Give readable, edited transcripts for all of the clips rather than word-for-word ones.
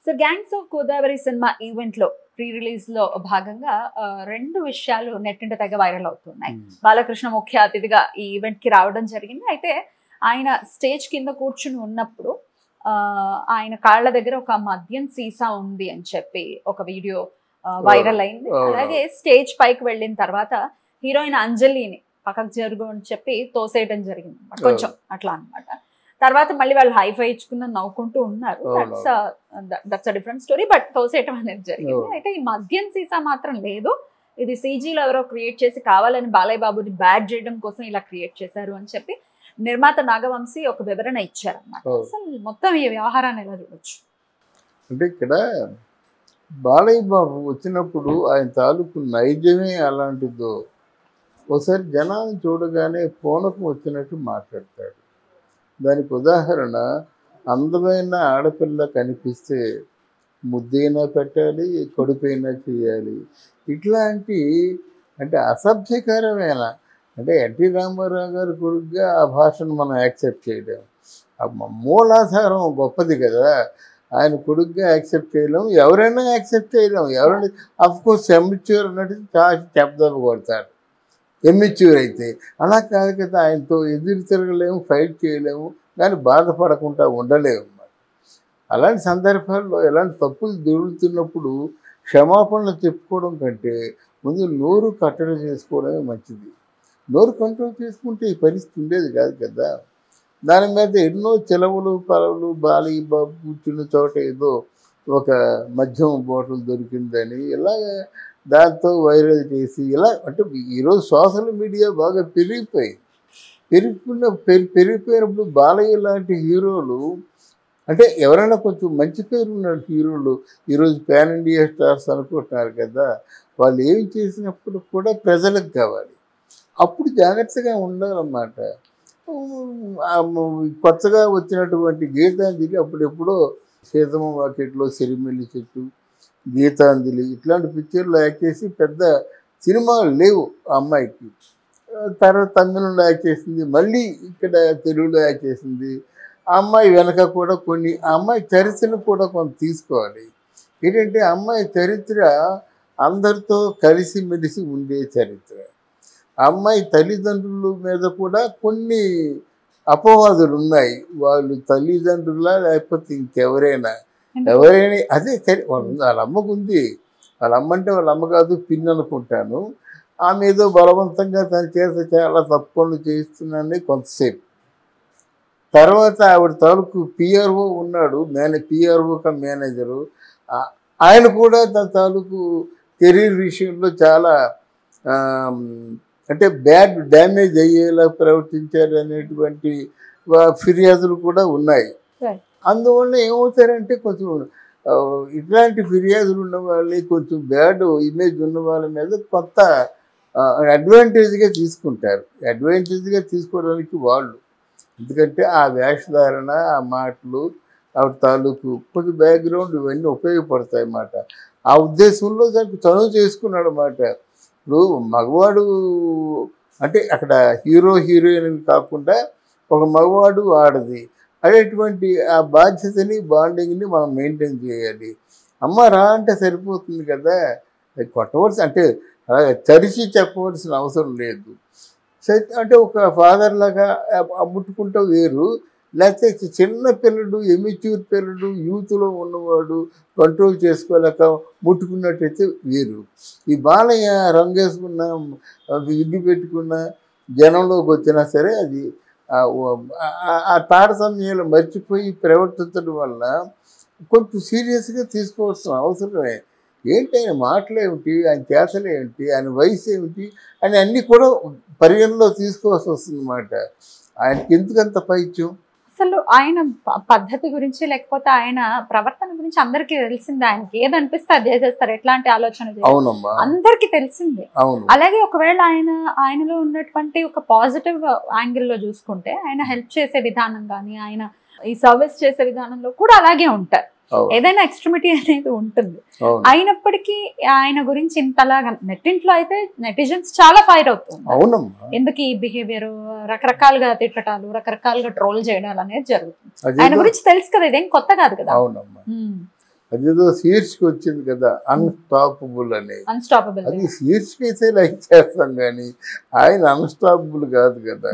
So gangs of Godavari cinema event లో pre release లో భాగంగా రెండు విషయాలు నెట్టింట తెగ వైరల్ అవుతున్నాయి. బాలకృష్ణ ముఖ్య అతిథిగా ఈ ఈవెంట్ కి రావడం జరిగింది. అయితే ఆయన స్టేజ్ కింద కూర్చుని ఉన్నప్పుడు ఆయన కాళ్ళ దగ్గర ఒక మద్యం సీసా ఉంది అని చెప్పి ఒక వీడియో వైరల్ అయింది. అలాగే స్టేజ్ పైకి వెళ్ళిన తర్వాత హీరోయిన్ అంజలిని పక్కకు జరుగు అని చెప్పి తోసేయడం జరిగింది కొంచెం అట్లా అనమాట. తర్వాత మళ్ళీ వాళ్ళు హైఫై ఇచ్చుకున్న నవ్వుకుంటూ ఉన్నారు. That's a different story. But తోసేయటం అనేది జరిగింది. అయితే ఈ మద్యం సీసా మాత్రం లేదు, ఇది సీజీలో ఎవరో క్రియేట్ చేసి కావాలని బాలయ్య బాబుని బ్యాడ్ చేయడం కోసం ఇలా క్రియేట్ చేశారు అని చెప్పి నిర్మాత నాగవంశీ ఒక వివరణ ఇచ్చారన్నమాట. అసలు మొత్తం ఈ వ్యవహారాన్ని ఎలా చూడొచ్చు అంటే ఇక్కడ బాలయ్య బాబు వచ్చినప్పుడు ఆయన తాలూకు నైజమే అలాంటిదో. ఒకసారి జనాన్ని చూడగానే పూనకం వచ్చినట్టు మాట్లాడతాడు. దానికి ఉదాహరణ, అందమైన ఆడపిల్ల కనిపిస్తే ముద్దైనా పెట్టాలి, కడుపైనా చేయాలి. ఇట్లాంటి అంటే అసభ్యకరమైన, అంటే ఎన్టీ రామారావు గారి కొడుకుగా ఆ భాషను మనం యాక్సెప్ట్ చేయలేము. మూలాధారం గొప్పది కదా, ఆయన కొడుకుగా యాక్సెప్ట్ చేయలేము, ఎవరైనా యాక్సెప్ట్ చేయలేము. ఎవరైనా అఫ్కోర్స్ ఎమ్మెచ్యూర్ అన్నట్టు చాలా శబ్దాలు కొడతారు ఎమ్మెచ్యూర్ అయితే. అలా కాదు కదా, ఆయనతో ఎదురు తిరగలేము, ఫైట్ చేయలేము, కానీ బాధపడకుండా ఉండలేము. అలాంటి సందర్భాల్లో ఎలాంటి తప్పులు దొరుకుతున్నప్పుడు క్షమాపణలు చెప్పుకోవడం కంటే ముందు నోరు కట్టడి చేసుకోవడమే మంచిది. నోరు కంట్రోల్ చేసుకుంటే ఈ పరిస్థితి ఉండేది కాదు కదా. దాని మీద ఎన్నో చెలవులు పలవులు, బాలయ్య బాబు కూర్చున్న చోట ఏదో ఒక మద్యం బాటిల్ దొరికిందని ఇలాగ దాంతో వైరల్ చేసి ఇలా, అంటే ఈరోజు సోషల్ మీడియా బాగా పెరిగిపోయినప్పుడు బాలయ్య లాంటి హీరోలు, అంటే ఎవరైనా కొంచెం మంచి పేరు ఉన్న హీరోలు ఈరోజు పాన్ ఇండియా స్టార్స్ అనుకుంటున్నారు కదా, వాళ్ళు ఏం చేసినప్పుడు కూడా ప్రజలకు కావాలి. అప్పుడు జాగ్రత్తగా ఉండాలన్నమాట. కొత్తగా వచ్చినటువంటి గీతాంజలి అప్పుడెప్పుడో సీతమ్మ వాకిట్లో సిరిమెల్లి చెట్టు, గీతాంజలి ఇట్లాంటి పిక్చర్లు యాక్ట్ చేసి పెద్ద సినిమాలు లేవు ఆ అమ్మాయికి. తర్వాత తమిళంలో యాక్ట్ చేసింది, మళ్ళీ ఇక్కడ తెలుగులో యాక్ట్ చేసింది. ఆ అమ్మాయి వెనక కూడా కొన్ని, ఆ అమ్మాయి చరిత్రను కూడా కొంత తీసుకోవాలి. ఏంటంటే ఆ అమ్మాయి చరిత్ర అందరితో కలిసిమెలిసి ఉండే చరిత్ర. ఆ అమ్మాయి తల్లిదండ్రుల మీద కూడా కొన్ని అపవాదులు ఉన్నాయి. వాళ్ళు తల్లిదండ్రులా లేకపోతే ఇంకెవరైనా అదే వాళ్ళ అమ్మకు ఉంది. వాళ్ళ అమ్మ అంటే వాళ్ళ అమ్మ కాదు, పిన్ అనుకుంటాను. ఆమె ఏదో బలవంతంగా తన చేత చాలా తప్పు పనులు చేయిస్తున్నానని కొంతసేపు. తర్వాత ఆవిడ తాలూకు పిఆర్ఓ ఉన్నాడు, పిఆర్ఓ మేనేజరు, ఆయన కూడా తన తాలూకు కెరీర్ విషయంలో చాలా అంటే డ్యామేజ్ అయ్యేలా ప్రవర్తించారు అనేటువంటి ఫిర్యాదులు కూడా ఉన్నాయి. అందువల్ల ఏమవుతారంటే కొంచెం ఇట్లాంటి ఫిర్యాదులు ఉన్న వాళ్ళని, కొంచెం బ్యాడ్ ఇమేజ్ ఉన్న వాళ్ళ మీద కొంత అడ్వాంటేజ్గా తీసుకుంటారు. అడ్వాంటేజ్గా తీసుకోవడానికి వాళ్ళు, ఎందుకంటే ఆ వేషధారణ, ఆ మాటలు, ఆ తాలూకు కొంచెం బ్యాక్గ్రౌండ్ ఇవన్నీ ఉపయోగపడతాయి అన్నమాట. ఆ ఉద్దేశంలో దానికి చనువు చేసుకున్నాడు అన్నమాట. ఇప్పుడు మగవాడు అంటే అక్కడ హీరో హీరోయిన్ కాకుండా ఒక మగవాడు ఆడది అనేటువంటి ఆ బాధ్యతని, బాండింగ్ని మనం మెయింటైన్ చేయాలి. అమ్మ రా అంటే సరిపోతుంది కదా, కొట్టవలసి అంటే అలాగే తరిచి చెప్పవలసిన అవసరం లేదు. అంటే ఒక ఫాదర్ లాగా ముట్టుకుంటూ వేరు, లేకపోతే చిన్న పిల్లడు, ఎమిచ్యూర్ పిల్లడు, యూత్లో ఉన్నవాడు కంట్రోల్ చేసుకోలేక ముట్టుకున్నట్టయితే వేరు. ఈ బాలయ్య రంగేసుకున్న, విగ్గు పెట్టుకున్న, జనంలోకి వచ్చినా సరే అది ఆ తారతమ్యాలు మర్చిపోయి ప్రవర్తించడం వల్ల కొంచెం సీరియస్గా తీసుకోవాల్సిన అవసరమే. ఏంటి ఆయన మాటలేమిటి, ఆయన చేతలేమిటి, ఆయన వయసు ఏమిటి అని అన్నీ కూడా పరిగణలో తీసుకోవాల్సి వస్తుంది అన్నమాట. ఆయనకి ఎందుకంత పైత్యం? అసలు ఆయన పద్ధతి గురించి లేకపోతే ఆయన ప్రవర్తన గురించి అందరికీ తెలిసిందే. ఆయనకి ఏదనిపిస్తే అది చేసేస్తారు, ఎట్లాంటి ఆలోచన అందరికీ తెలిసిందే. అలాగే ఒకవేళ ఆయనలో ఉన్నటువంటి ఒక పాజిటివ్ యాంగిల్లో చూసుకుంటే ఆయన హెల్ప్ చేసే విధానం కానీ, ఆయన ఈ సర్వీస్ చేసే విధానంలో కూడా అలాగే ఉంటారు. ఏదైనా ఎక్స్ట్రీమిటీ అనేది ఉంటుంది. అయినప్పటికీ ఆయన గురించి ఇంతలాగా నెట్టింట్లో అయితే నెటిజన్స్ చాలా ఫైర్ అవుతుంది. ఎందుకు ఈ బిహేవియర్, రకరకాలుగా తిట్టటాలు, రకరకాలుగా ట్రోల్ చేయడాలు అనేది జరుగుతుంది. ఆయన గురించి తెలుసు కదా, ఇదేం కొత్త కాదు కదా. అదేదో శీర్షిక వచ్చింది కదా, అన్స్టాపబుల్ అని. అన్స్టాపబుల్ అది శీర్షిక అయితే లైక్ చేస్తాం కానీ ఆయన అన్స్టాపబుల్ కాదు కదా.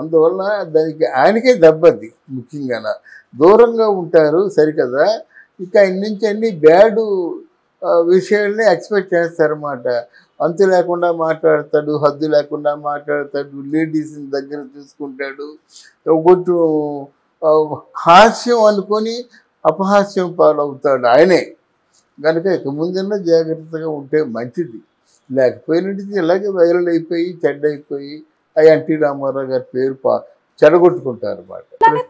అందువల్ల దానికి ఆయనకే దెబ్బది. ముఖ్యంగా దూరంగా ఉంటారు సరికదా, ఇక ఆయన నుంచి అన్ని బ్యాడ్ విషయాల్ని ఎక్స్పెక్ట్ చేస్తారన్నమాట. అంతు లేకుండా మాట్లాడతాడు, హద్దు లేకుండా మాట్లాడతాడు, లేడీస్ని దగ్గర చూసుకుంటాడు, కొంచెం హాస్యం అనుకొని అపహాస్యం పాలవుతాడు ఆయనే. కనుక ఇక ముందన్నా జాగ్రత్తగా ఉంటే మంచిది. లేకపోయినట్టు ఇలాగే వైరల్ అయిపోయి చెడ్డైపోయి ఆ ఎన్టీ రామారావు గారి పేరు చెడగొట్టుకుంటారు అన్నమాట.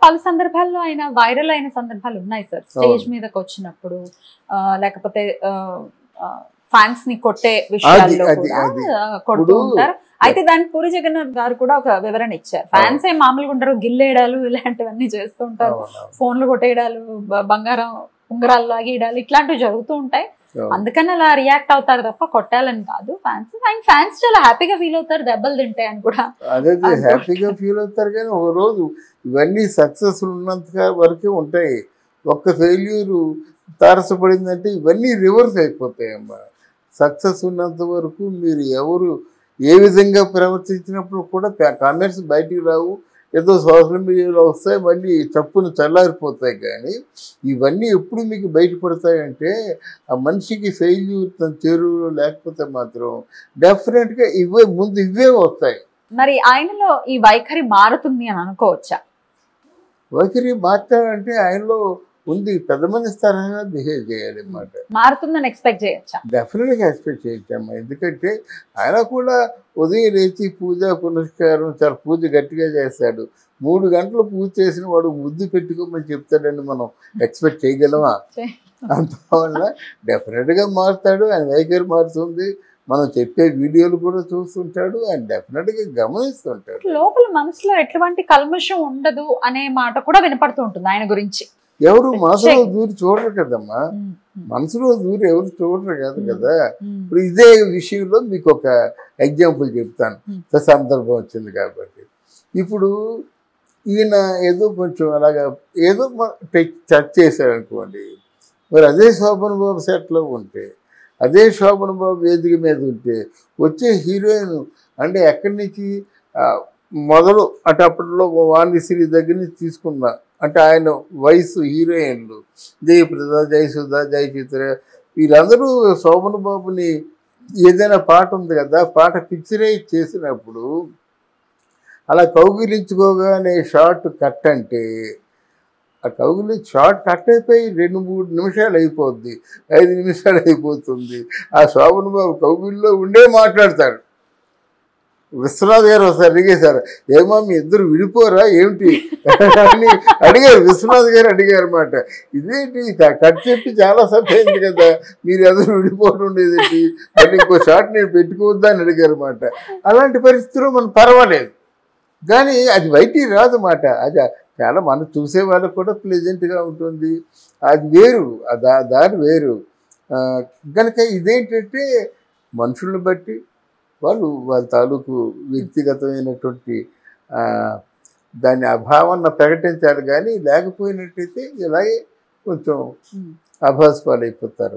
పలు సందర్భాల్లో ఆయన వైరల్ అయిన సందర్భాలు ఉన్నాయి సార్. స్టేజ్ మీదకి వచ్చినప్పుడు లేకపోతే ఫ్యాన్స్ ని కొట్టే విషయాల్లో కొడుతూ ఉంటారు. అయితే దానికి పూరి జగన్నాథ్ గారు కూడా ఒక వివరణ ఇచ్చారు. ఫ్యాన్స్ ఏ మామూలుగా ఉంటారు, గిల్లేయడాలు ఇలాంటివన్నీ చేస్తూ ఉంటారు, ఫోన్లు కొట్టేయడాలు, బంగారం ఉంగరాలు లాగేయడాలు ఇట్లాంటివి జరుగుతూ ఉంటాయి. అందుకని అలా రియాక్ట్ అవుతారు తప్ప కొట్టాలని కాదు. ఫ్యాన్స్ చాలా హ్యాపీగా ఫీల్ అవుతారు దెబ్బలు తింటే అని కూడా. అదే హ్యాపీగా ఫీల్ అవుతారు కానీ ఒక రోజు ఇవన్నీ సక్సెస్ ఉన్నంత వరకే ఉంటాయి. ఒక్క ఫెయిల్యూరు తారసపడిందంటే ఇవన్నీ రివర్స్ అయిపోతాయమ్మా. సక్సెస్ ఉన్నంత వరకు మీరు ఎవరు ఏ విధంగా ప్రవర్తించినప్పుడు కూడా కామెంట్స్ బయటికి రావు, ఏదో సోషల్ మీడియాలో వస్తాయి, మళ్ళీ చప్పును చల్లారిపోతాయి. కానీ ఇవన్నీ ఎప్పుడు మీకు బయటపడతాయంటే ఆ మనిషికి ఫెయిల్యూర్ తన చెరువులో లేకపోతే మాత్రం డెఫినెట్గా ఇవే వస్తాయి. మరి ఆయనలో ఈ వైఖరి మారుతుంది అని అనుకోవచ్చా? వైఖరి మార్చాలంటే ఆయనలో ఉంది, పెద్ద మనిషి తరహా బిహేవ్ చేయాలి అన్నమాట. మారుతుందని ఎక్స్పెక్ట్ చేయొచ్చా? డెఫినెట్గా ఎక్స్పెక్ట్ చేయొచ్చమ్మా. ఎందుకంటే ఆయన కూడా ఉదయం లేచి పూజ పునస్కారం చాలా పూజ గట్టిగా చేస్తాడు. 3 గంటలు పూజ చేసిన వాడు ముద్దు పెట్టుకోమని చెప్తాడని మనం ఎక్స్పెక్ట్ చేయగలమా? అందువల్ల డెఫినెట్గా మారుతాడు. ఆయన వైఖరి మారుతుంది. మనం చెప్పే వీడియోలు కూడా చూస్తుంటాడు. ఆయన డెఫినెట్గా గమనిస్తుంటాడు. లోపల మనసులో ఎటువంటి కల్మషం ఉండదు అనే మాట కూడా వినపడుతూ ఉంటుంది ఆయన గురించి. ఎవరు మనసులో దూరి చూడరు కదమ్మా, మనసులో దూరి ఎవరు చూడరు కాదు కదా. ఇప్పుడు ఇదే విషయంలో మీకు ఒక ఎగ్జాంపుల్ చెప్తాను, సందర్భం వచ్చింది కాబట్టి. ఇప్పుడు ఈయన ఏదో కొంచెం అలాగా ఏదో టచ్ చేశాడు అనుకోండి, మరి అదే శోభన్ బాబు సెట్లో ఉంటే, అదే శోభన్ బాబు వేదిక మీద ఉంటే వచ్చే హీరోయిన్ అంటే ఎక్కడి నుంచి మొదలు అంటే అప్పట్లో వాణిశ్రీ దగ్గర నుంచి తీసుకున్నా అంటే ఆయన వయసు హీరోయిన్లు జయప్రద, జయసుధ, జయచిత్ర వీళ్ళందరూ శోభన్ బాబుని ఏదైనా పాట ఉంది కదా, పాట పిక్చరైజ్ చేసినప్పుడు అలా కౌగిలించుకోగానే షార్ట్ కట్ అంటే ఆ కౌగిలి షార్ట్ కట్ అయిపోయి 2-3 నిమిషాలు అయిపోద్ది, 5 నిమిషాలు అయిపోతుంది. ఆ శోభన్ బాబు కౌగిలిలో ఉండే మాట్లాడతాడు. విశ్వనాథ్ గారు ఒకసారి అడిగేశారు, ఏమో మీ ఇద్దరు విడిపోరా ఏమిటి అని అడిగారు. విశ్వనాథ్ గారు అడిగారు అన్నమాట, ఇదేంటి కట్ చెప్పి చాలా సమయం అయింది కదా, మీరు ఎదురు విడిపోవడం ఉండేదేంటి, మళ్ళీ ఇంకో షాట్ నేను పెట్టుకోవద్దా అని అడిగారు అన్నమాట. అలాంటి పరిస్థితుల్లో మనం పర్వాలేదు, కానీ అది బయటికి రాదు అన్నమాట. అది చాలా మనం చూసే వాళ్ళకు కూడా ప్లెజెంట్గా ఉంటుంది, అది వేరు, దాని వేరు. కనుక ఇదేంటంటే మనుషులను బట్టి వాళ్ళ తాలూకు వ్యక్తిగతమైనటువంటి దాని అభావాన్ని ప్రకటించాలి. కానీ లేకపోయినట్టయితే ఇలాగే కొంచెం అభాస్పాలు అయిపోతారు.